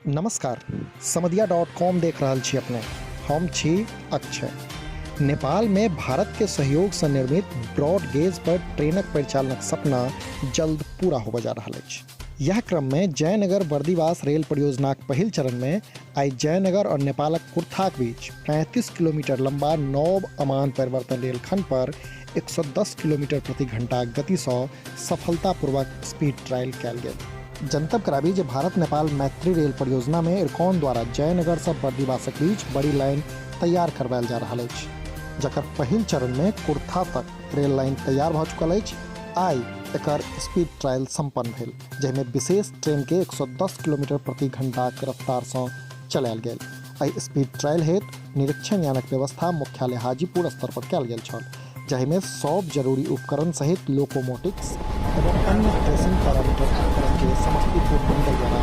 नमस्कार, समधिया.com देख रहल छी अपने। हम छी अक्षय। नेपाल में भारत के सहयोग से निर्मित ब्रॉड गेज पर ट्रेनक परिचालनक सपना जल्द पूरा होबय जा रहल अछि। यह क्रम में जयनगर बर्दिवास रेल परियोजनाक पहिल चरण में आई जयनगर और नेपालक कुर्थाक बीच 35 किलोमीटर लंबा नव अमान परिवर्तन रेलखंड पर 110 किलोमीटर प्रति घंटा गति से सफलतापूर्वक स्पीड ट्रायल कयल गेल। जनतब कराबी जे भारत नेपाल मैत्री रेल परियोजना में इरकॉन द्वारा जयनगर से बर्दिवासक बीच बड़ी लाइन तैयार करवायल जा रहा अछि, जकर पहिल चरण में कुर्था तक रेल लाइन तैयार भ चुकल अछि। आई एकर स्पीड ट्रायल संपन्न भेल, जहिमे विशेष ट्रेन के 110 किलोमीटर प्रति घंटा के रफ्तार से चलायल गेल। आई स्पीड ट्रायल हेतु निरीक्षण यानक व्यवस्था मुख्यालय हाजीपुर स्तर पर कयल गेल छल, जाहिमे सब जरूरी उपकरण सहित लोकोमोटिव्स एवं अन्य ट्रेसिंग पैरामीटर उपकरण के समस्तीपुर मंडल द्वारा